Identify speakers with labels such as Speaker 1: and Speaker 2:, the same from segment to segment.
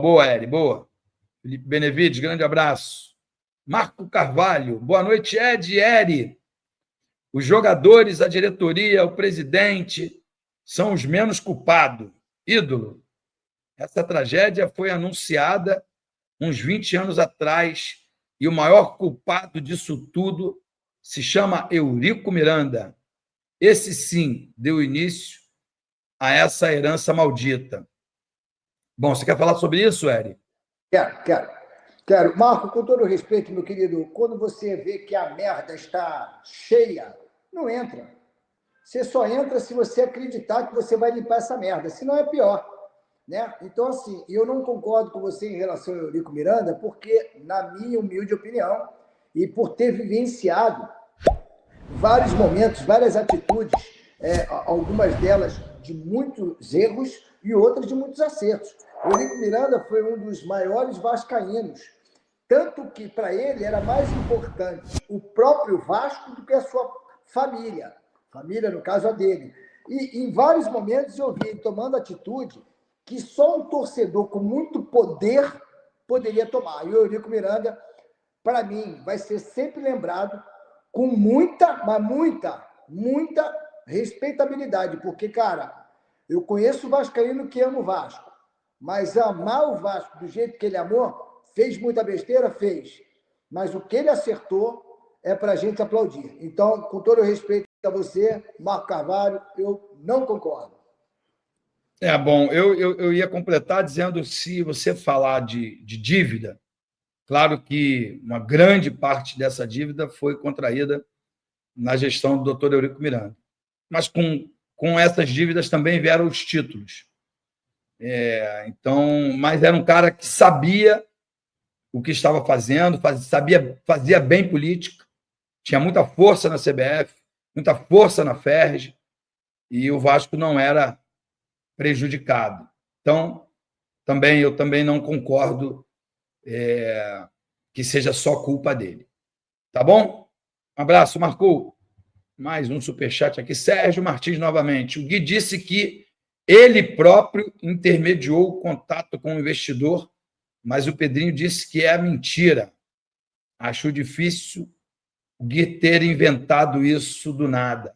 Speaker 1: Boa, Eri, boa. Felipe Benevides, grande abraço. Marco Carvalho, boa noite, Ed e Eri. Os jogadores, a diretoria, o presidente são os menos culpados. Ídolo. Essa tragédia foi anunciada uns 20 anos atrás e o maior culpado disso tudo se chama Eurico Miranda. Esse, sim, deu início a essa herança maldita. Bom, você quer falar sobre isso, Eri?
Speaker 2: Quero. Marco, com todo respeito, meu querido, quando você vê que a merda está cheia, não entra. Você só entra se você acreditar que você vai limpar essa merda, senão é pior. Né? Então, assim, eu não concordo com você em relação ao Eurico Miranda, porque, na minha humilde opinião, e por ter vivenciado vários momentos, várias atitudes, algumas delas de muitos erros e outras de muitos acertos. O Eurico Miranda foi um dos maiores vascaínos, tanto que para ele era mais importante o próprio Vasco do que a sua família, no caso a dele. E em vários momentos eu vi ele tomando atitude que só um torcedor com muito poder poderia tomar. E o Eurico Miranda, para mim, vai ser sempre lembrado com muita, mas muita respeitabilidade, porque, cara, eu conheço o vascaíno que ama o Vasco, mas amar o Vasco do jeito que ele amou, fez muita besteira? Fez. Mas o que ele acertou é para a gente aplaudir. Então, com todo o respeito a você, Marco Carvalho, eu não concordo.
Speaker 1: Bom, eu ia completar dizendo, se você falar de dívida, claro que uma grande parte dessa dívida foi contraída na gestão do doutor Eurico Miranda. Mas com essas dívidas também vieram os títulos. Mas era um cara que sabia o que estava fazendo, fazia bem política, tinha muita força na CBF, muita força na FERJ, e o Vasco não era prejudicado. Então, eu também não concordo que seja só culpa dele. Tá bom? Um abraço, Marco. Mais um superchat aqui. Sérgio Martins, novamente. O Gui disse que ele próprio intermediou o contato com o investidor, mas o Pedrinho disse que é mentira. Acho difícil o Gui ter inventado isso do nada.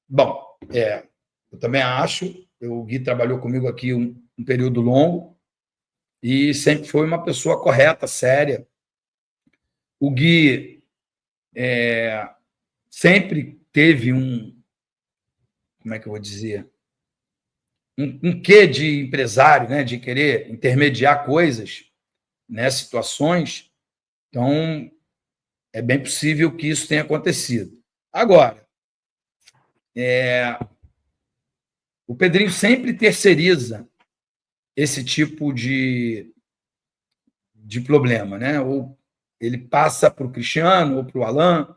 Speaker 1: Bom, eu também acho. O Gui trabalhou comigo aqui um período longo e sempre foi uma pessoa correta, séria. O Gui sempre teve como é que eu vou dizer? Um quê de empresário, né? De querer intermediar coisas, né? Situações. Então, é bem possível que isso tenha acontecido. Agora, o Pedrinho sempre terceiriza esse tipo de problema, né? Ou ele passa para o Cristiano ou para o Alain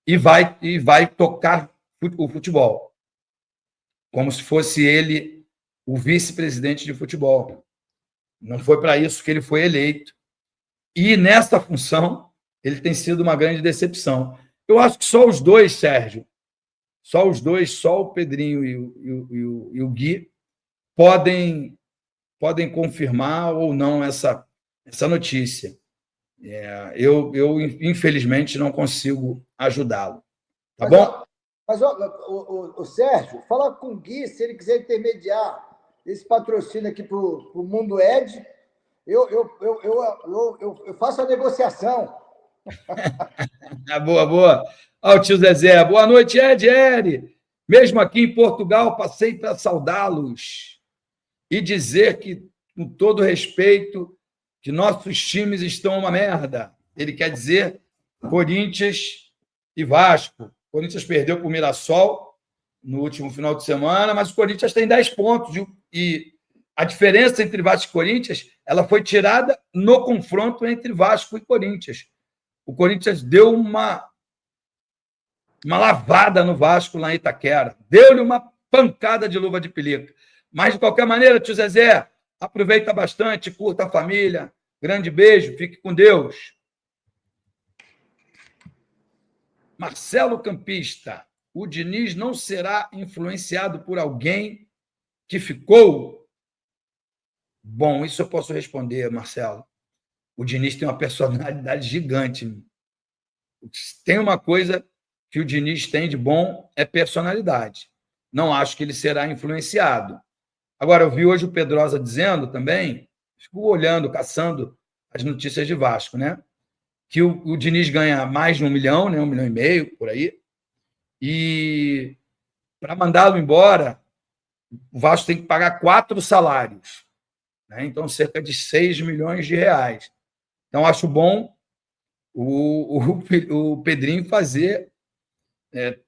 Speaker 1: e vai tocar o futebol, como se fosse ele o vice-presidente de futebol. Não foi para isso que ele foi eleito. E nessa função, ele tem sido uma grande decepção. Eu acho que só os dois, Sérgio, só o Pedrinho e o Gui, podem confirmar ou não essa notícia. Eu, infelizmente, não consigo ajudá-lo. Tá bom?
Speaker 2: Mas, o Sérgio, fala com o Gui, se ele quiser intermediar esse patrocínio aqui para o Mundo Ed, eu faço a negociação.
Speaker 1: Boa. Olha o tio Zezé. Boa noite, Ed. Mesmo aqui em Portugal, passei para saudá-los e dizer que, com todo respeito, que nossos times estão uma merda. Ele quer dizer Corinthians e Vasco. O Corinthians perdeu para o Mirassol no último final de semana, mas o Corinthians tem 10 pontos. E a diferença entre Vasco e Corinthians, ela foi tirada no confronto entre Vasco e Corinthians. O Corinthians deu uma lavada no Vasco lá em Itaquera. Deu-lhe uma pancada de luva de pelica. Mas, de qualquer maneira, tio Zezé, aproveita bastante, curta a família. Grande beijo, fique com Deus. Marcelo Campista. O Diniz não será influenciado por alguém que ficou? Bom, isso eu posso responder, Marcelo. O Diniz tem uma personalidade gigante. Tem uma coisa que o Diniz tem de bom, é personalidade. Não acho que ele será influenciado. Agora, eu vi hoje o Pedrosa dizendo também, fico olhando, caçando as notícias de Vasco, né? Que o Diniz ganha mais de 1 milhão, né? 1,5 milhão, por aí. E para mandá-lo embora, o Vasco tem que pagar 4 salários, né? Então, cerca de 6 milhões de reais. Então, acho bom o Pedrinho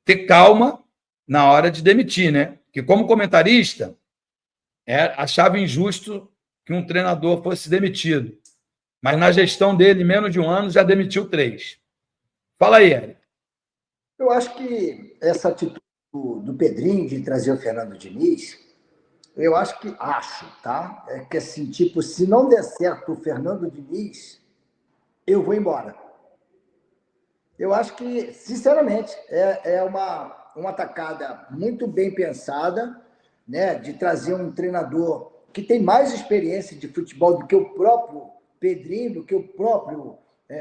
Speaker 1: ter calma na hora de demitir, né? Porque, como comentarista, achava injusto que um treinador fosse demitido. Mas na gestão dele, em menos de um ano, já demitiu 3. Fala aí, Eric.
Speaker 2: Eu acho que essa atitude do Pedrinho de trazer o Fernando Diniz, tá? É que assim, tipo, se não der certo o Fernando Diniz, eu vou embora. Eu acho que, sinceramente, é uma tacada muito bem pensada, né, de trazer um treinador que tem mais experiência de futebol do que o próprio Pedrinho, do que o próprio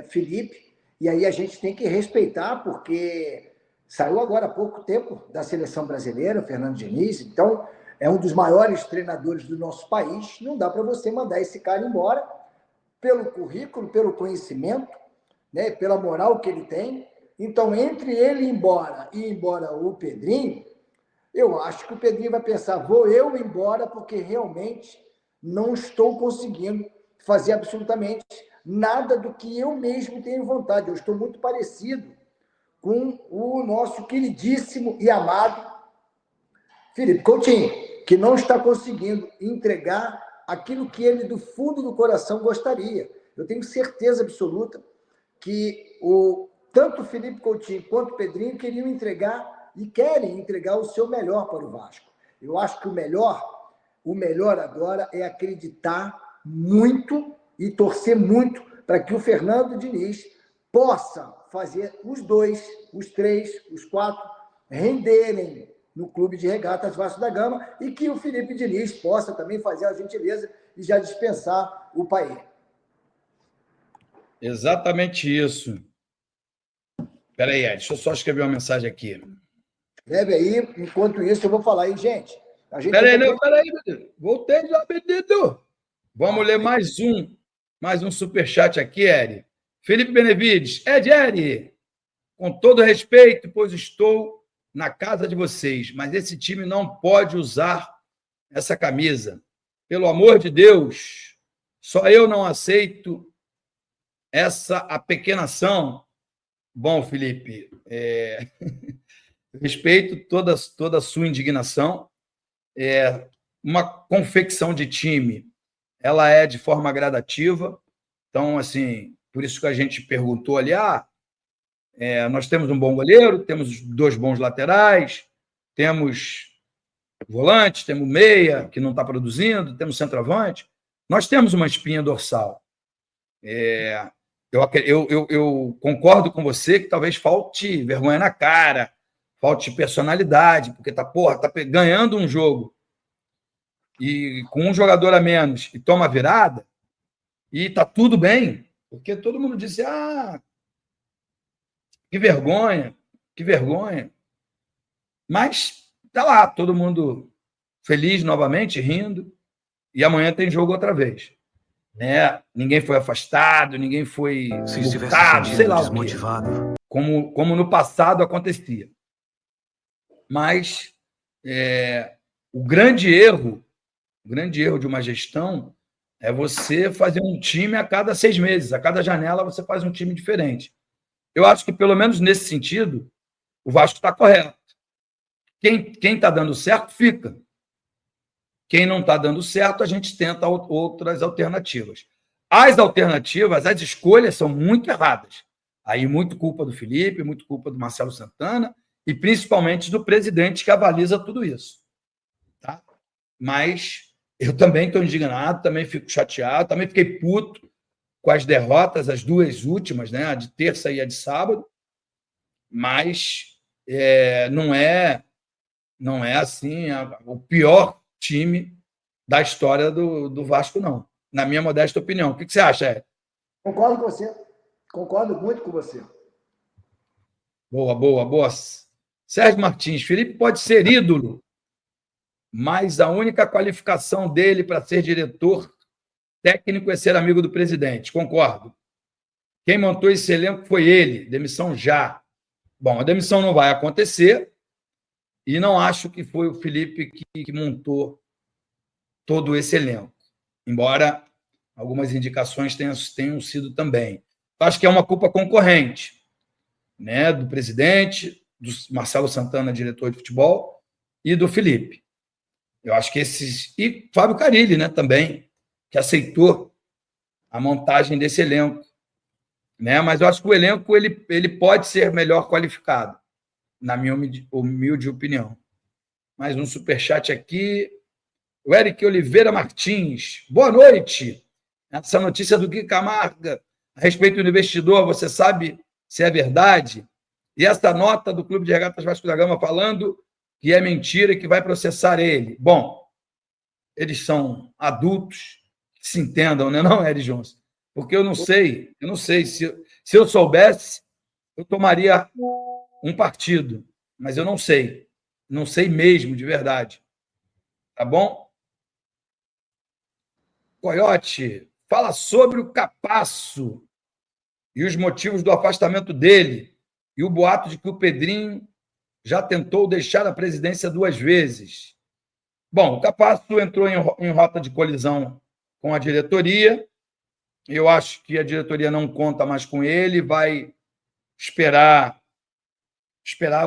Speaker 2: Felipe. E aí a gente tem que respeitar, porque saiu agora há pouco tempo da seleção brasileira, o Fernando Diniz, então é um dos maiores treinadores do nosso país. Não dá para você mandar esse cara embora pelo currículo, pelo conhecimento, né, pela moral que ele tem. Então, entre ele ir embora e ir embora o Pedrinho, eu acho que o Pedrinho vai pensar, vou eu embora porque realmente não estou conseguindo fazer absolutamente nada do que eu mesmo tenho vontade. Eu estou muito parecido com o nosso queridíssimo e amado Felipe Coutinho, que não está conseguindo entregar aquilo que ele, do fundo do coração, gostaria. Eu tenho certeza absoluta que tanto o Felipe Coutinho quanto o Pedrinho queriam entregar e querem entregar o seu melhor para o Vasco. Eu acho que o melhor agora é acreditar muito e torcer muito para que o Fernando Diniz possa fazer os 2, os 3, os 4 renderem no Clube de Regatas Vasco da Gama e que o Felipe Diniz possa também fazer a gentileza e já dispensar o Paê.
Speaker 1: Exatamente isso. Espera aí, Ed, deixa eu só escrever uma mensagem aqui.
Speaker 2: Escreve aí, enquanto isso eu vou falar aí, gente.
Speaker 1: Espera aí, menino. Voltei já, menino. Vamos ler mais um superchat aqui, Eri. Felipe Benevides. Eri, com todo respeito, pois estou na casa de vocês, mas esse time não pode usar essa camisa. Pelo amor de Deus, só eu não aceito essa apequenação. Bom, Felipe, respeito toda a sua indignação. Uma confecção de time, ela é de forma gradativa. Então, assim, por isso que a gente perguntou ali, nós temos um bom goleiro, temos 2 bons laterais, temos volante, temos meia, que não está produzindo, temos centroavante. Nós temos uma espinha dorsal. Eu concordo com você que talvez falte vergonha na cara, falte personalidade, porque tá ganhando um jogo e com um jogador a menos e toma virada, e tá tudo bem, porque todo mundo disse, que vergonha, que vergonha. Mas tá lá, todo mundo feliz novamente, rindo, e amanhã tem jogo outra vez. Né? Ninguém foi afastado, ninguém foi multado, sei lá desmotivado. Como no passado acontecia. Mas o grande erro de uma gestão é você fazer um time a cada 6 meses, a cada janela você faz um time diferente. Eu acho que, pelo menos nesse sentido, o Vasco está correto. Quem está dando certo, fica. Quem não está dando certo, a gente tenta outras alternativas. As alternativas, as escolhas são muito erradas. Aí, muito culpa do Felipe, muito culpa do Marcelo Santana e principalmente do presidente que avaliza tudo isso. Tá? Mas eu também estou indignado, também fico chateado, também fiquei puto com as derrotas, as 2 últimas, né? A de terça e a de sábado, mas não é assim o pior time da história do Vasco, não. Na minha modesta opinião. O que você acha, Ed?
Speaker 2: Concordo com você. Concordo muito com você.
Speaker 1: Boa, boa, boa. Sérgio Martins, Felipe pode ser ídolo, mas a única qualificação dele para ser diretor técnico é ser amigo do presidente. Concordo. Quem montou esse elenco foi ele. Demissão já. Bom, a demissão não vai acontecer e não acho que foi o Felipe que montou todo esse elenco, embora algumas indicações tenham sido também. Acho que é uma culpa concorrente, né, do presidente, do Marcelo Santana, diretor de futebol, e do Felipe. Eu acho que esses... E Fábio Carille, né, também, que aceitou a montagem desse elenco. Né? Mas eu acho que o elenco ele pode ser melhor qualificado, na minha humilde opinião. Mais um superchat aqui. O Eric Oliveira Martins. Boa noite. Essa notícia do Gui Camarga a respeito do investidor, você sabe se é verdade? E essa nota do Clube de Regatas Vasco da Gama falando que é mentira e que vai processar ele. Bom, eles são adultos, que se entendam, né, não, Eric Johnson? Porque eu não sei se eu soubesse, eu tomaria um partido, mas eu não sei mesmo, de verdade. Tá bom? Coiote, fala sobre o Capasso e os motivos do afastamento dele e o boato de que o Pedrinho já tentou deixar a presidência 2 vezes. Bom, o Capasso entrou em rota de colisão com a diretoria. Eu acho que a diretoria não conta mais com ele, vai esperar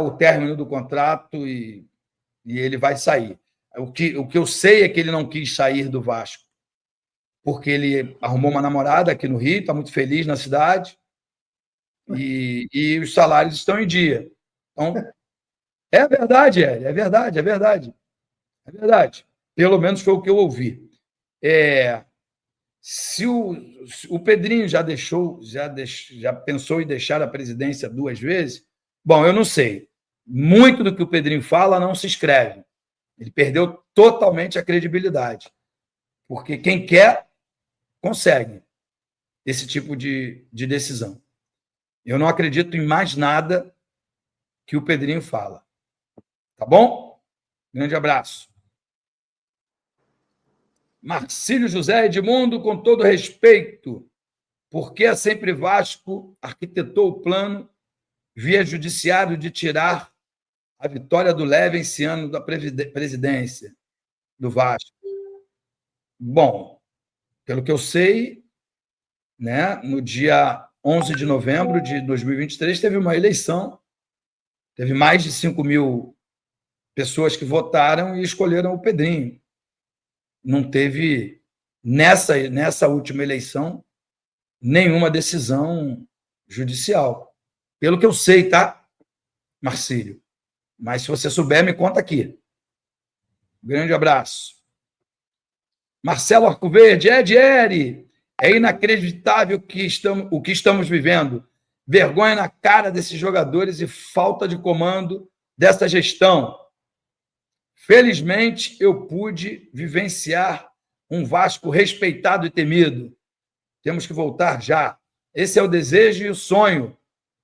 Speaker 1: o término do contrato e ele vai sair. O que eu sei é que ele não quis sair do Vasco, porque ele arrumou uma namorada aqui no Rio, está muito feliz na cidade, e os salários estão em dia. Então, é verdade, é verdade, é verdade. É verdade. Pelo menos foi o que eu ouvi. Se o Pedrinho já pensou em deixar a presidência 2 vezes, bom, eu não sei. Muito do que o Pedrinho fala não se escreve. Ele perdeu totalmente a credibilidade. Porque quem quer, consegue esse tipo de decisão. Eu não acredito em mais nada que o Pedrinho fala. Tá bom? Grande abraço. Marcílio José Edmundo, com todo respeito, por que a Sempre Vasco arquitetou o plano via judiciário de tirar a vitória do Leve esse ano da presidência do Vasco? Bom, pelo que eu sei, né, no dia 11 de novembro de 2023, teve uma eleição, teve mais de 5.000 pessoas que votaram e escolheram o Pedrinho. Não teve, nessa última eleição, nenhuma decisão judicial. Pelo que eu sei, tá, Marcílio? Mas se você souber, me conta aqui. Grande abraço. Marcelo Arcoverde, Eri, é inacreditável o que estamos vivendo. Vergonha na cara desses jogadores e falta de comando dessa gestão. Felizmente, eu pude vivenciar um Vasco respeitado e temido. Temos que voltar já. Esse é o desejo e o sonho,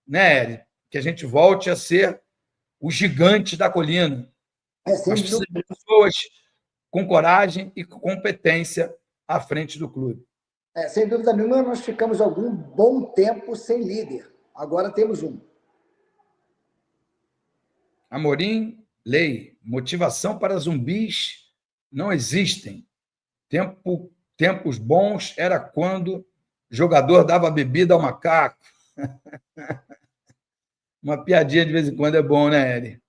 Speaker 1: né, Eri? Que a gente volte a ser o gigante da colina. Mas precisa de pessoas com coragem e competência à frente do clube.
Speaker 2: Sem dúvida nenhuma, nós ficamos algum bom tempo sem líder. Agora temos um.
Speaker 1: Amorim, lei. Motivação para zumbis não existem. Tempos bons era quando o jogador dava bebida ao macaco. Uma piadinha de vez em quando é bom, né, Eri?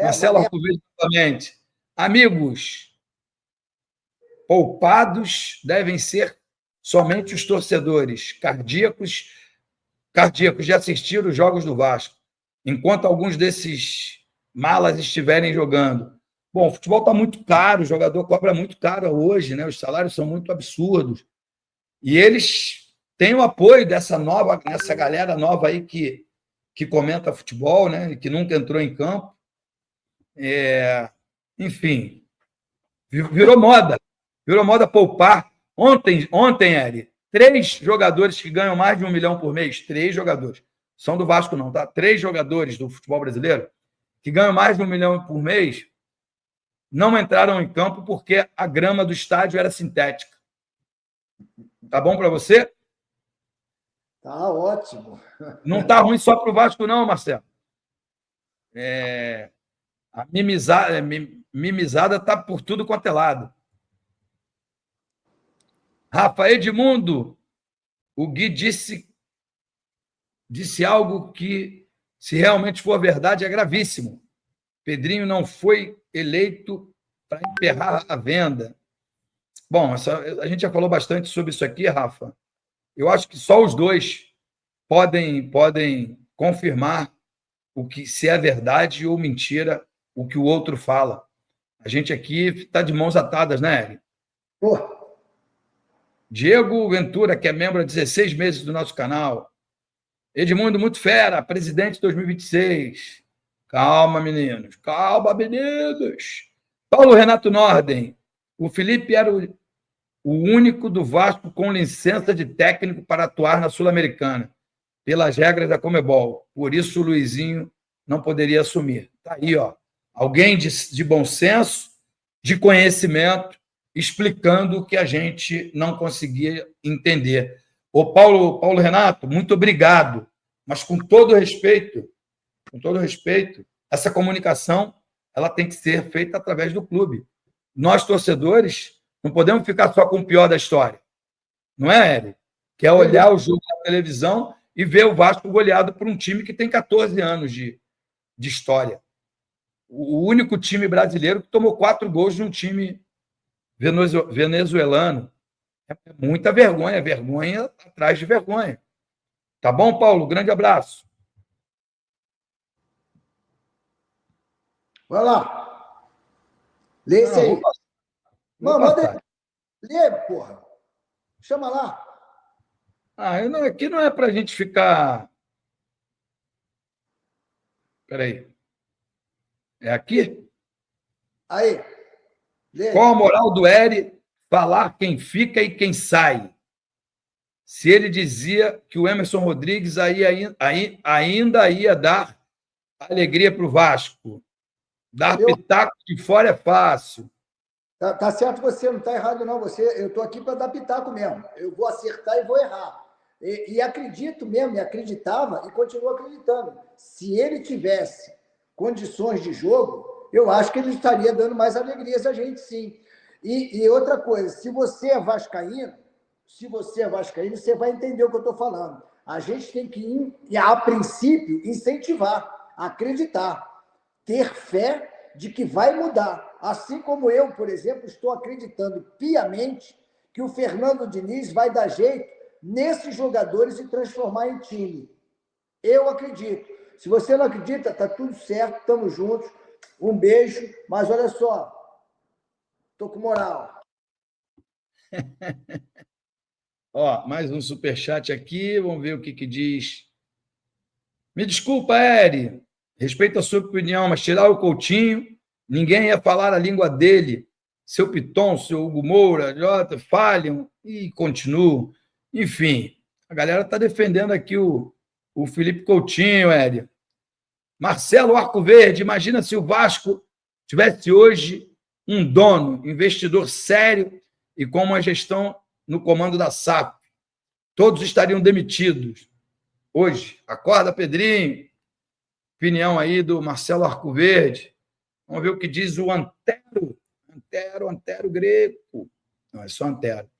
Speaker 1: Marcelo Arcoverde, novamente. Amigos, poupados devem ser somente os torcedores cardíacos de assistir os jogos do Vasco, enquanto alguns desses malas estiverem jogando. Bom, o futebol está muito caro, o jogador cobra muito caro hoje, né? Os salários são muito absurdos. E eles têm o apoio dessa galera nova aí que comenta futebol, né? Que nunca entrou em campo. Enfim, virou moda. Virou moda poupar. Ontem, Eri, 3 jogadores que ganham mais de 1 milhão por mês, 3 jogadores, são do Vasco não, tá? 3 jogadores do futebol brasileiro que ganham mais de 1 milhão por mês não entraram em campo porque a grama do estádio era sintética. Tá bom para você?
Speaker 2: Tá ótimo.
Speaker 1: Não tá ruim só para o Vasco não, Marcelo. A mimizada tá por tudo quanto é lado. Rafa Edmundo, o Gui disse algo que, se realmente for verdade, é gravíssimo. Pedrinho não foi eleito para emperrar a venda. Bom, a gente já falou bastante sobre isso aqui, Rafa. Eu acho que só os dois podem confirmar o que, se é verdade ou mentira, o que o outro fala. A gente aqui está de mãos atadas, né, Eri?
Speaker 2: Pô.
Speaker 1: Diego Ventura, que é membro há 16 meses do nosso canal. Edmundo, muito fera, presidente 2026. Calma, meninos. Calma, meninos. Paulo Renato Norden. O Felipe era o único do Vasco com licença de técnico para atuar na Sul-Americana, pelas regras da Conmebol. Por isso o Luizinho não poderia assumir. Está aí, ó. Alguém de bom senso, de conhecimento, explicando o que a gente não conseguia entender. Ô, Paulo Renato, muito obrigado. Mas com todo respeito, essa comunicação ela tem que ser feita através do clube. Nós, torcedores, não podemos ficar só com o pior da história. Não é, Eri? Que é olhar o jogo na televisão e ver o Vasco goleado por um time que tem 14 anos de história. O único time brasileiro que tomou 4 gols de um time venezuelano. É muita vergonha, vergonha atrás de vergonha. Tá bom, Paulo? Grande abraço.
Speaker 2: Vai lá. Lê esse aí. Manda. Lê, porra. Chama lá.
Speaker 1: Aqui não é para a gente ficar... Espera aí. É aqui?
Speaker 2: Aí. Lê.
Speaker 1: Qual a moral do Eri falar quem fica e quem sai? Se ele dizia que o Emerson Rodrigues ainda ia dar alegria para o Vasco. Dar pitaco de fora é fácil.
Speaker 2: Tá certo, você não está errado, não. Eu estou aqui para dar pitaco mesmo. Eu vou acertar e vou errar. E acredito mesmo, e acreditava e continuo acreditando. Se ele tivesse condições de jogo, eu acho que ele estaria dando mais alegrias a gente, sim. E outra coisa, se você é vascaíno, você vai entender o que eu estou falando. A gente tem que, a princípio, incentivar, acreditar, ter fé de que vai mudar. Assim como eu, por exemplo, estou acreditando piamente que o Fernando Diniz vai dar jeito nesses jogadores e transformar em time. Eu acredito. Se você não acredita, tá tudo certo, estamos juntos. Um beijo, mas olha só, estou com moral.
Speaker 1: Ó, mais um superchat aqui, vamos ver o que diz. Me desculpa, Eri, respeito a sua opinião, mas tirar o Coutinho, ninguém ia falar a língua dele. Seu Piton, seu Hugo Moura, Jota, falham e continuam. Enfim, a galera está defendendo aqui o Felipe Coutinho, Eri. Marcelo Arco Verde, imagina se o Vasco tivesse hoje um dono, investidor sério e com uma gestão no comando da SAP. Todos estariam demitidos. Hoje, acorda, Pedrinho. Opinião aí do Marcelo Arco Verde. Vamos ver o que diz o Antero. Antero Greco. Não, é só Antero.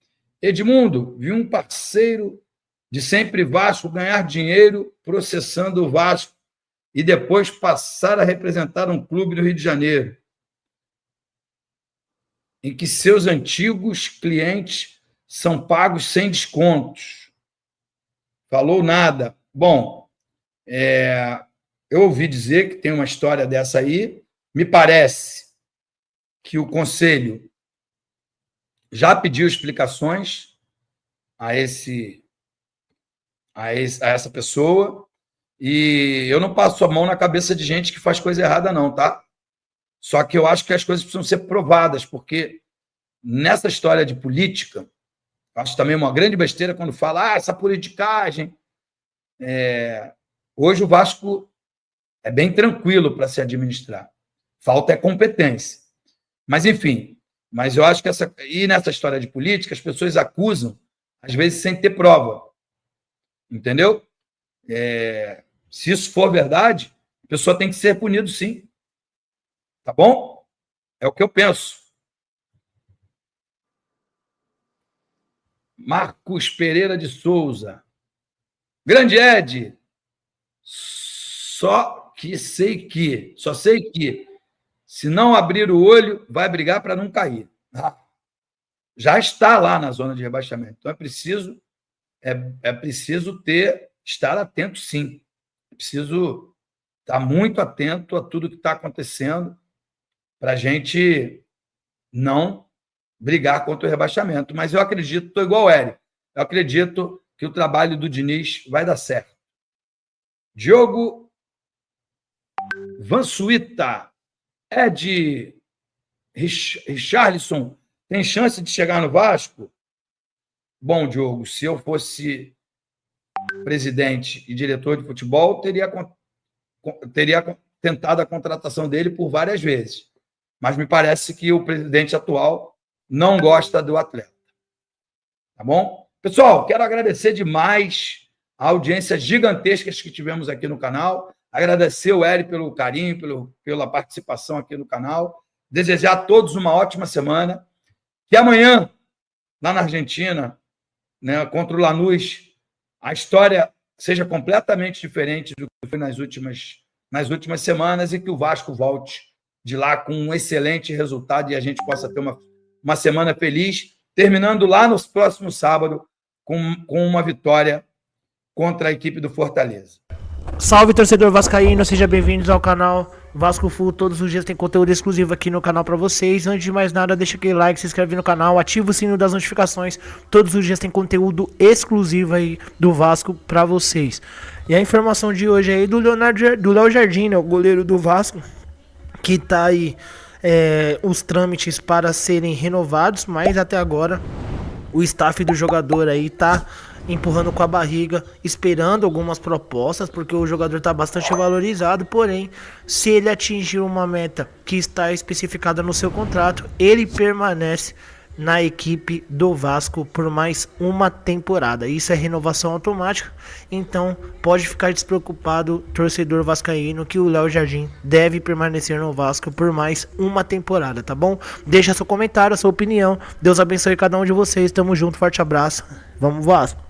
Speaker 1: Edmundo, vi um parceiro de sempre Vasco ganhar dinheiro processando o Vasco e depois passar a representar um clube do Rio de Janeiro, em que seus antigos clientes são pagos sem descontos. Falou nada. Bom, eu ouvi dizer que tem uma história dessa aí. Me parece que o Conselho já pediu explicações a essa pessoa e eu não passo a mão na cabeça de gente que faz coisa errada, não, tá? Só que eu acho que as coisas precisam ser provadas, porque nessa história de política, acho também uma grande besteira quando fala essa politicagem. Hoje o Vasco é bem tranquilo para se administrar. Falta é competência. Mas, enfim, eu acho que e nessa história de política, as pessoas acusam, às vezes, sem ter prova. Entendeu? Se isso for verdade, a pessoa tem que ser punida, sim. Tá bom? É o que eu penso. Marcos Pereira de Souza. Grande Ed. Só sei que, se não abrir o olho, vai brigar para não cair. Já está lá na zona de rebaixamento. Então é preciso estar atento, sim. É preciso estar muito atento a tudo que está acontecendo para a gente não brigar contra o rebaixamento. Mas eu acredito, estou igual o Eric, eu acredito que o trabalho do Diniz vai dar certo. Diogo Vansuita, Ed Richarlison, tem chance de chegar no Vasco? Bom, Diogo, se eu fosse presidente e diretor de futebol, teria tentado a contratação dele por várias vezes. Mas me parece que o presidente atual não gosta do atleta. Tá bom? Pessoal, quero agradecer demais a audiência gigantesca que tivemos aqui no canal. Agradecer o Eri pelo carinho, pela participação aqui no canal. Desejar a todos uma ótima semana. Que amanhã, lá na Argentina, né, contra o Lanús, a história seja completamente diferente do que foi nas últimas semanas e que o Vasco volte de lá com um excelente resultado e a gente possa ter uma semana feliz, terminando lá no próximo sábado com uma vitória contra a equipe do Fortaleza.
Speaker 3: Salve, torcedor vascaíno, sejam bem-vindos ao canal Vasco Full. Todos os dias tem conteúdo exclusivo aqui no canal pra vocês. Antes de mais nada, deixa aquele like, se inscreve no canal, ativa o sino das notificações. Todos os dias tem conteúdo exclusivo aí do Vasco pra vocês. E a informação de hoje aí do Léo Jardim, né, o goleiro do Vasco, que tá aí os trâmites para serem renovados, mas até agora o staff do jogador aí tá empurrando com a barriga, esperando algumas propostas, porque o jogador está bastante valorizado. Porém, se ele atingir uma meta que está especificada no seu contrato, ele permanece na equipe do Vasco por mais uma temporada. Isso é renovação automática, então pode ficar despreocupado, torcedor vascaíno, que o Léo Jardim deve permanecer no Vasco por mais uma temporada, tá bom? Deixa seu comentário, a sua opinião. Deus abençoe cada um de vocês, tamo junto, forte abraço, vamos Vasco!